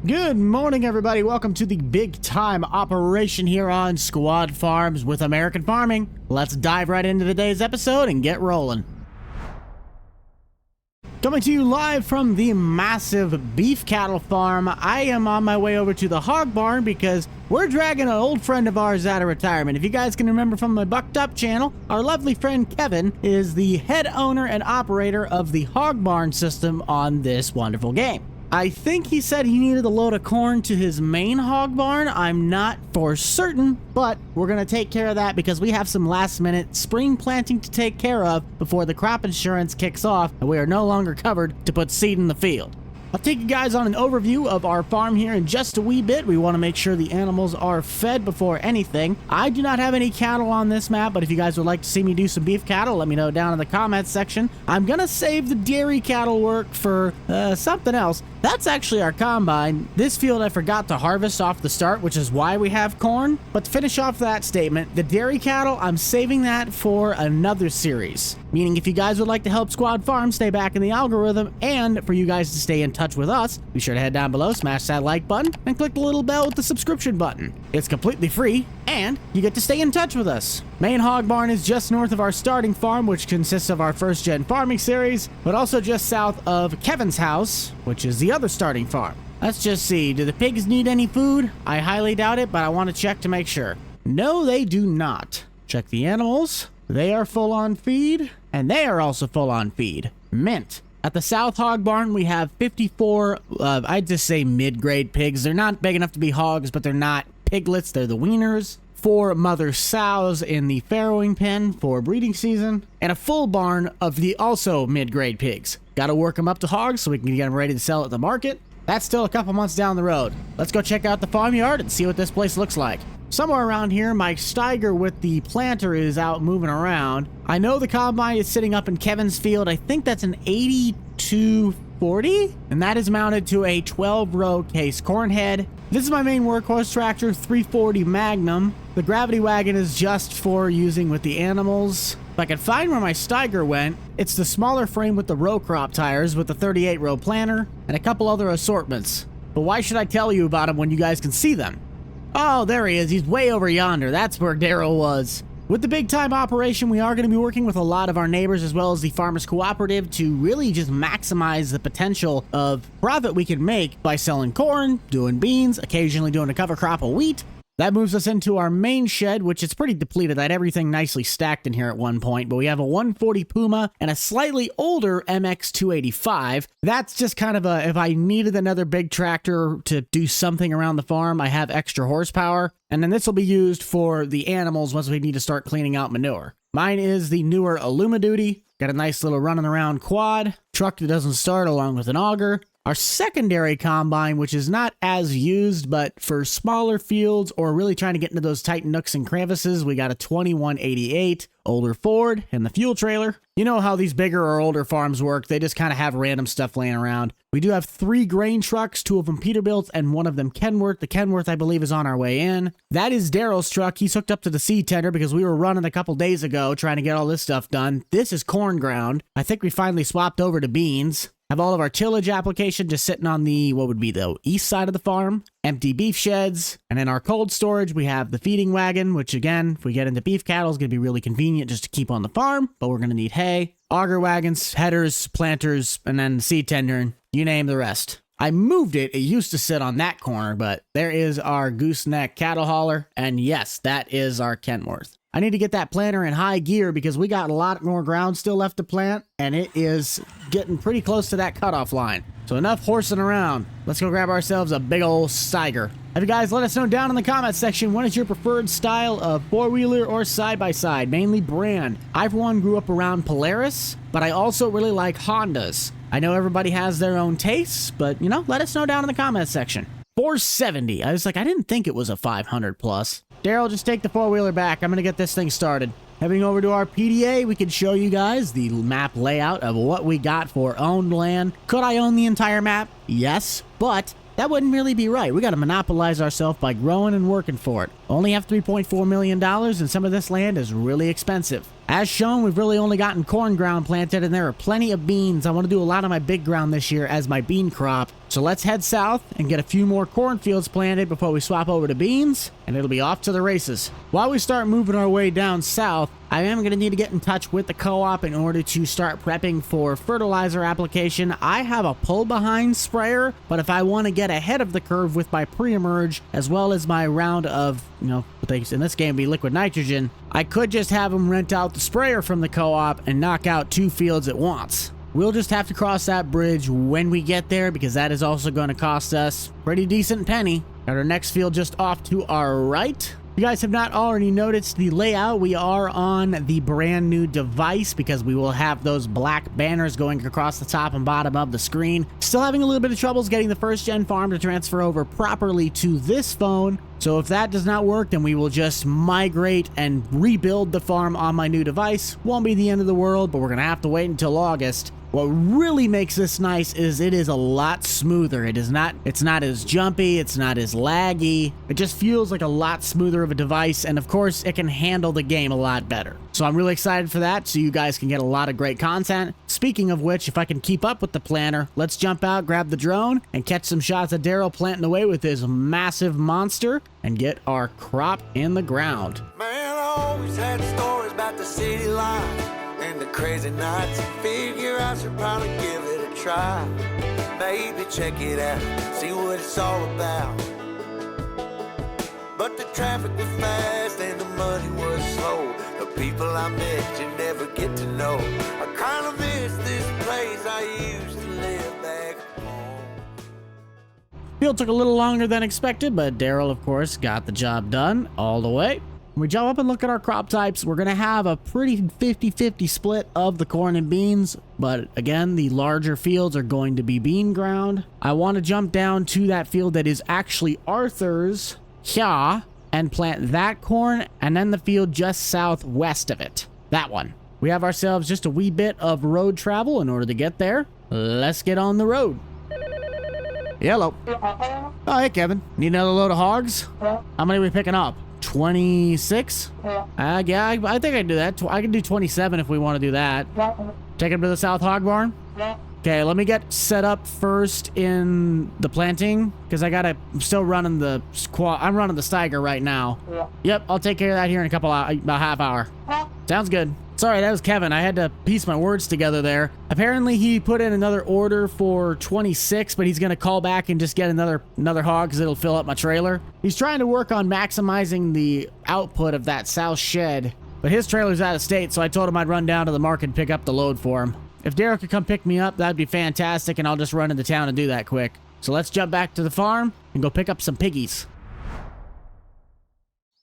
Good morning, everybody. Welcome to the big time operation here on Squad Farms with American Farming. Let's dive right into today's episode and get rolling. Coming to you live from the massive beef cattle farm, I am on my way over to the hog barn because we're dragging an old friend of ours out of retirement. If you guys can remember from my Bucked Up channel, our lovely friend Kevin is the head owner and operator of the hog barn system on this wonderful game. I think he said he needed a load of corn to his main hog barn. I'm not for certain, but we're going to take care of that because we have some last minute spring planting to take care of before the crop insurance kicks off and we are no longer covered to put seed in the field. I'll take you guys on an overview of our farm here in just a wee bit. We want to make sure the animals are fed before anything. I do not have any cattle on this map, but if you guys would like to see me do some beef cattle, let me know down in the comments section. I'm going to save the dairy cattle work for something else. That's actually our combine. This field I forgot to harvest off the start, which is why we have corn. But to finish off that statement, the dairy cattle, I'm saving that for another series. Meaning if you guys would like to help Squad Farm stay back in the algorithm and for you guys to stay in touch with us, be sure to head down below, smash that like button, and click the little bell with the subscription button. It's completely free, and you get to stay in touch with us. Main hog barn is just north of our starting farm, which consists of our first gen farming series, but also just south of Kevin's house, which is the other starting farm. Let's just see, do the pigs need any food? I highly doubt it, but I want to check to make sure. No, they do not. Check the animals. They are full on feed, and they are also full on feed. Mint. At the South Hog Barn, we have 54, I'd just say mid-grade pigs. They're not big enough to be hogs, but they're not piglets. They're the weaners. 4 mother sows in the farrowing pen for breeding season, and a full barn of the also mid-grade pigs. Got to work them up to hogs so we can get them ready to sell at the market. That's still a couple months down the road. Let's go check out the farmyard and see what this place looks like. Somewhere around here, my Steiger with the planter is out moving around. I know the combine is sitting up in Kevin's field. I think that's an 8240, and that is mounted to a 12-row case corn head. This is my main workhorse tractor, 340 Magnum. The gravity wagon is just for using with the animals. If I can find where my Steiger went, it's the smaller frame with the row crop tires with the 38-row planter and a couple other assortments. But why should I tell you about them when you guys can see them? Oh, there he is. He's way over yonder. That's where Daryl was. With the big time operation, we are going to be working with a lot of our neighbors as well as the Farmers Cooperative to really just maximize the potential of profit we can make by selling corn, doing beans, occasionally doing a cover crop of wheat. That moves us into our main shed, which is pretty depleted. I had everything nicely stacked in here at one point, but we have a 140 Puma and a slightly older MX 285. That's just kind of if I needed another big tractor to do something around the farm, I have extra horsepower. And then this will be used for the animals once we need to start cleaning out manure. Mine is the newer Aluma-Duty. Got a nice little running around quad. Truck that doesn't start along with an auger. Our secondary combine, which is not as used, but for smaller fields or really trying to get into those tight nooks and crevices, we got a 2188 older Ford and the fuel trailer. You know how these bigger or older farms work. They just kind of have random stuff laying around. We do have 3 grain trucks, 2 of them Peterbilts and 1 of them Kenworth. The Kenworth, I believe, is on our way in. That is Daryl's truck. He's hooked up to the seed tender because we were running a couple days ago trying to get all this stuff done. This is corn ground. I think we finally swapped over to beans. Have all of our tillage application just sitting on the, what would be the east side of the farm. Empty beef sheds. And in our cold storage, we have the feeding wagon, which again, if we get into beef cattle, is going to be really convenient just to keep on the farm, but we're going to need hay, auger wagons, headers, planters, and then the seed tender, and you name the rest. I moved it. It used to sit on that corner, but there is our gooseneck cattle hauler. And yes, that is our Kenworth. I need to get that planter in high gear because we got a lot more ground still left to plant, and it is getting pretty close to that cutoff line. So enough horsing around. Let's go grab ourselves a big old Steiger. Have you guys let us know down in the comments section, what is your preferred style of four-wheeler or side-by-side, mainly brand? I, for one, grew up around Polaris, but I also really like Hondas. I know everybody has their own tastes, but, you know, let us know down in the comments section. 470. I was like, I didn't think it was a 500 plus. Daryl, just take the four-wheeler back. I'm going to get this thing started. Heading over to our PDA, we can show you guys the map layout of what we got for owned land. Could I own the entire map? Yes, but that wouldn't really be right. We got to monopolize ourselves by growing and working for it. Only have $3.4 million, and some of this land is really expensive. As shown, we've really only gotten corn ground planted, and there are plenty of beans. I want to do a lot of my big ground this year as my bean crop. So let's head south and get a few more cornfields planted before we swap over to beans, and it'll be off to the races. While we start moving our way down south, I am going to need to get in touch with the co-op in order to start prepping for fertilizer application. I have a pull-behind sprayer, but if I want to get ahead of the curve with my pre-emerge, as well as my round of, what they in this game be liquid nitrogen, I could just have them rent out the sprayer from the co-op and knock out 2 fields at once. We'll just have to cross that bridge when we get there, because that is also going to cost us a pretty decent penny. Got our next field just off to our right. If you guys have not already noticed the layout, we are on the brand new device because we will have those black banners going across the top and bottom of the screen. Still having a little bit of troubles getting the first gen farm to transfer over properly to this phone. So if that does not work, then we will just migrate and rebuild the farm on my new device. Won't be the end of the world, but we're going to have to wait until August. What really makes this nice is it is a lot smoother. It's not as jumpy, it's not as laggy. It just feels like a lot smoother of a device, and of course, it can handle the game a lot better. So I'm really excited for that, so you guys can get a lot of great content. Speaking of which, if I can keep up with the planner, let's jump out, grab the drone, and catch some shots of Daryl planting away with his massive monster, and get our crop in the ground. Man, I always had stories about the city life and the crazy nights. Figure I should probably give it a try. Maybe check it out, see what it's all about. But the traffic was fast and the money was slow. The people I met you never get to know. I kinda miss this place I used to live back home. Field took a little longer than expected, but Daryl, of course, got the job done all the way. When we jump up and look at our crop types, we're going to have a pretty 50-50 split of the corn and beans, but again, the larger fields are going to be bean ground. I want to jump down to that field that is actually Arthur's, here, and plant that corn, and then the field just southwest of it. That one. We have ourselves just a wee bit of road travel in order to get there. Let's get on the road. Hello. Oh, hey, Kevin. Need another load of hogs? How many are we picking up? 26? Yeah, I think I can do that. I can do 27 if we want to do that. Take him to the South Hog Barn? Okay, let me get set up first in the planting, because I'm still running the I'm running the Steiger right now. Yep, I'll take care of that here in about half hour. Sounds good. Sorry, that was Kevin. I had to piece my words together there. Apparently, he put in another order for 26, but he's going to call back and just get another hog because it'll fill up my trailer. He's trying to work on maximizing the output of that south shed, but his trailer's out of state, so I told him I'd run down to the market and pick up the load for him. If Derek could come pick me up, that'd be fantastic, and I'll just run into town and do that quick. So let's jump back to the farm and go pick up some piggies.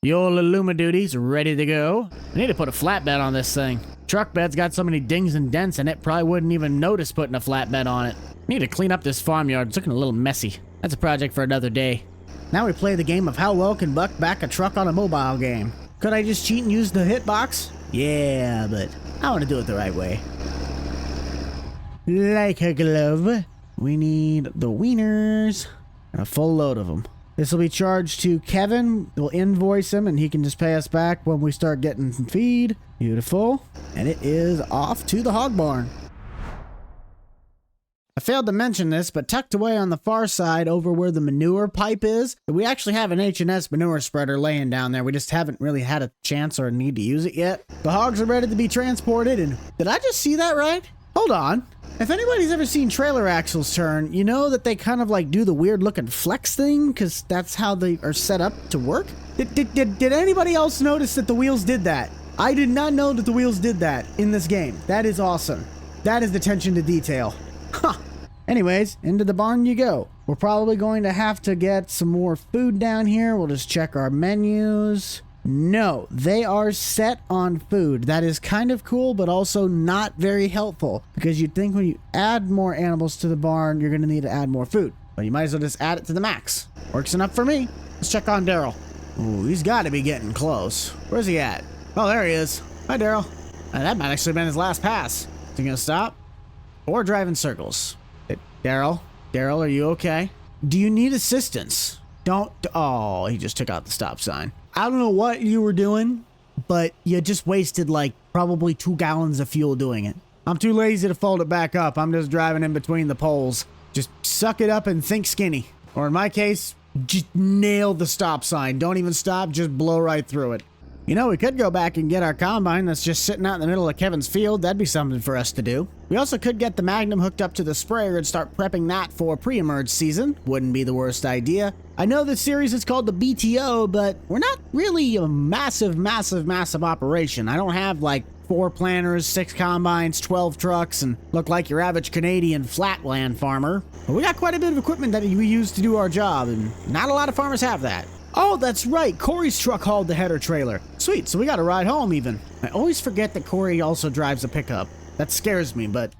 The old Illuma duty's ready to go. I need to put a flatbed on this thing. Truck bed's got so many dings and dents in it, probably wouldn't even notice putting a flatbed on it. Need to clean up this farmyard. It's looking a little messy. That's a project for another day. Now we play the game of how well can Buck back a truck on a mobile game. Could I just cheat and use the hitbox? Yeah, but I want to do it the right way. Like a glove. We need the wieners and a full load of them. This will be charged to Kevin. We'll invoice him, and he can just pay us back when we start getting some feed. Beautiful. And it is off to the hog barn. I failed to mention this, but tucked away on the far side over where the manure pipe is, we actually have an H&S manure spreader laying down there. We just haven't really had a chance or a need to use it yet. The hogs are ready to be transported, and did I just see that right? Hold on. If anybody's ever seen trailer axles turn, you know that they kind of like do the weird looking flex thing because that's how they are set up to work? Did anybody else notice that the wheels did that? I did not know that the wheels did that in this game. That is awesome. That is attention to detail. Huh. Anyways, into the barn you go. We're probably going to have to get some more food down here. We'll just check our menus. No, they are set on food. That is kind of cool, but also not very helpful, because you'd think when you add more animals to the barn, you're going to need to add more food. But you might as well just add it to the max. Works enough for me. Let's check on Daryl. Ooh, he's got to be getting close. Where's he at? Oh, there he is. Hi, Daryl. That might actually have been his last pass. Is he going to stop? Or drive in circles? Daryl? Daryl, are you okay? Do you need assistance? Don't... Oh, he just took out the stop sign. I don't know what you were doing, but you just wasted like probably 2 gallons of fuel doing it. I'm too lazy to fold it back up. I'm just driving in between the poles. Just suck it up and think skinny. Or in my case, just nail the stop sign. Don't even stop, just blow right through it. You know, we could go back and get our combine that's just sitting out in the middle of Kevin's field. That'd be something for us to do. We also could get the Magnum hooked up to the sprayer and start prepping that for pre-emerge season. Wouldn't be the worst idea. I know this series is called the BTO, but we're not really a massive operation. I don't have like 4 planters, 6 combines, 12 trucks, and look like your average Canadian flatland farmer. But we got quite a bit of equipment that we use to do our job, and not a lot of farmers have that. Oh, that's right. Corey's truck hauled the header trailer. Sweet, so we got a ride home even. I always forget that Corey also drives a pickup. That scares me, but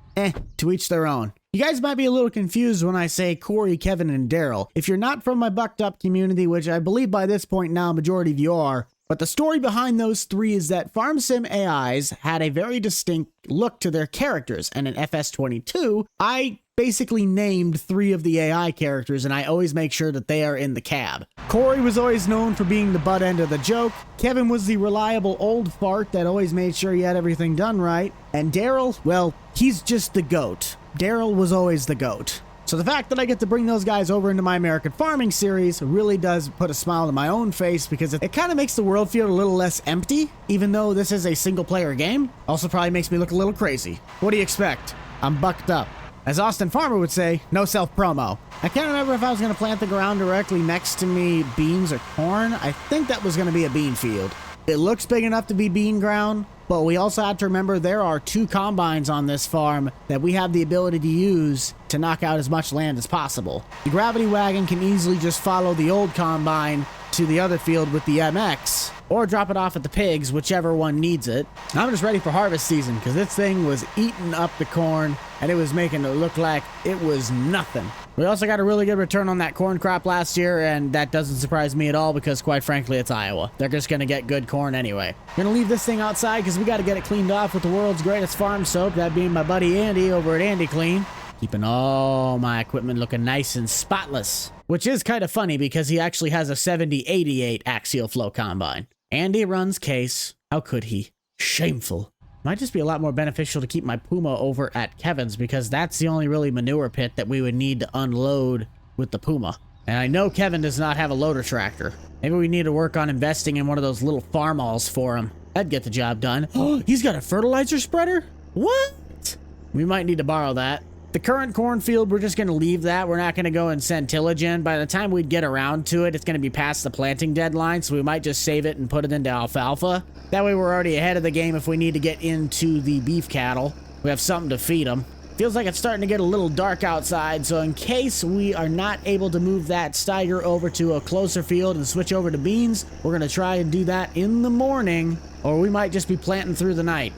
to each their own. You guys might be a little confused when I say Corey, Kevin, and Daryl. If you're not from my Bucked Up community, which I believe by this point now a majority of you are, but the story behind those 3 is that Farm Sim AIs had a very distinct look to their characters, and in FS22, I basically named 3 of the AI characters, and I always make sure that they are in the cab. Corey was always known for being the butt end of the joke, Kevin was the reliable old fart that always made sure he had everything done right, and Daryl, well, he's just the goat. Daryl was always the goat. So the fact that I get to bring those guys over into my American Farming series really does put a smile to my own face because it kind of makes the world feel a little less empty, even though this is a single-player game. Also probably makes me look a little crazy. What do you expect? I'm bucked up. As Austin Farmer would say, no self-promo. I can't remember if I was going to plant the ground directly next to me beans or corn. I think that was going to be a bean field. It looks big enough to be bean ground, but we also have to remember there are 2 combines on this farm that we have the ability to use to knock out as much land as possible. The gravity wagon can easily just follow the old combine to the other field with the MX, or drop it off at the pigs, whichever one needs it. I'm just ready for harvest season because this thing was eating up the corn and it was making it look like it was nothing. We also got a really good return on that corn crop last year, and that doesn't surprise me at all because quite frankly it's Iowa. They're just gonna get good corn anyway. We're gonna leave this thing outside because we gotta get it cleaned off with the world's greatest farm soap, that being my buddy Andy over at Andy Clean. Keeping all my equipment looking nice and spotless. Which is kind of funny because he actually has a 7088 axial flow combine. Andy runs case. How could he? Shameful. Might just be a lot more beneficial to keep my Puma over at Kevin's because that's the only really manure pit that we would need to unload with the Puma. And I know Kevin does not have a loader tractor. Maybe we need to work on investing in one of those little farm-alls for him. That'd get the job done. Oh, he's got a fertilizer spreader? What? We might need to borrow that. The current cornfield, we're just going to leave that. We're not going to go and send tillage in. By the time we'd get around to it, it's going to be past the planting deadline, so we might just save it and put it into alfalfa. That way we're already ahead of the game if we need to get into the beef cattle. We have something to feed them. Feels like it's starting to get a little dark outside, so in case we are not able to move that Steiger over to a closer field and switch over to beans, we're going to try and do that in the morning, or we might just be planting through the night.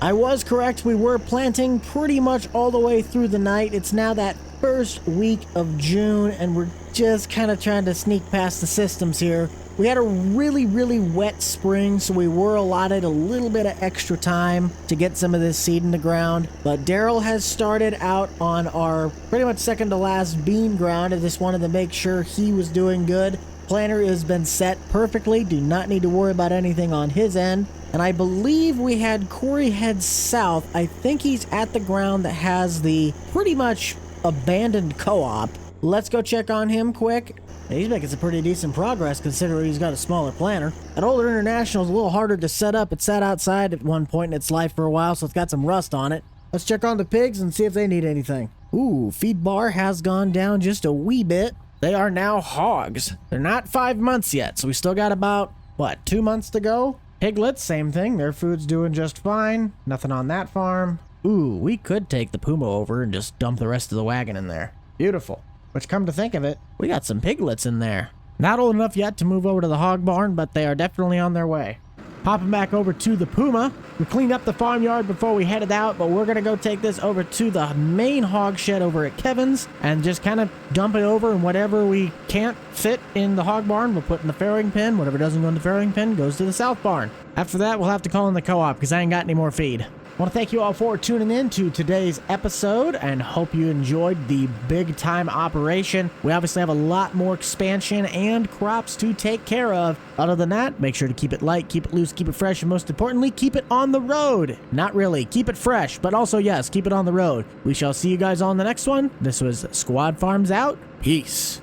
I was correct, we were planting pretty much all the way through the night. It's now that first week of June, and we're just kind of trying to sneak past the systems here. We had a really wet spring, so we were allotted a little bit of extra time to get some of this seed in the ground. But Daryl has started out on our pretty much second to last bean ground. I just wanted to make sure he was doing good. Planter has been set perfectly, do not need to worry about anything on his end. And I believe we had Corey head south. I think he's at the ground that has the pretty much abandoned co-op. Let's go check on him quick. He's making some pretty decent progress considering he's got a smaller planter. That older International is a little harder to set up. It sat outside at one point in its life for a while, so it's got some rust on it. Let's check on the pigs and see if they need anything. Ooh, feed bar has gone down just a wee bit. They are now hogs. They're not 5 months yet, so we still got about, 2 months to go? Piglets, same thing. Their food's doing just fine. Nothing on that farm. Ooh, we could take the Puma over and just dump the rest of the wagon in there. Beautiful. Which, come to think of it, we got some piglets in there. Not old enough yet to move over to the hog barn, but they are definitely on their way. Hopping back over to the Puma. We cleaned up the farmyard before we headed out, but we're going to go take this over to the main hog shed over at Kevin's and just kind of dump it over, and whatever we can't fit in the hog barn, we'll put in the farrowing pen. Whatever doesn't go in the farrowing pen goes to the south barn. After that, we'll have to call in the co-op because I ain't got any more feed. want to thank you all for tuning in to today's episode and hope you enjoyed the big time operation. We obviously have a lot more expansion and crops to take care of. Other than that, make sure to keep it light, keep it loose, keep it fresh, and most importantly, keep it on the road. Not really, keep it fresh, but also, yes, keep it on the road. We shall see you guys on the next one. This was Squad Farms out. Peace.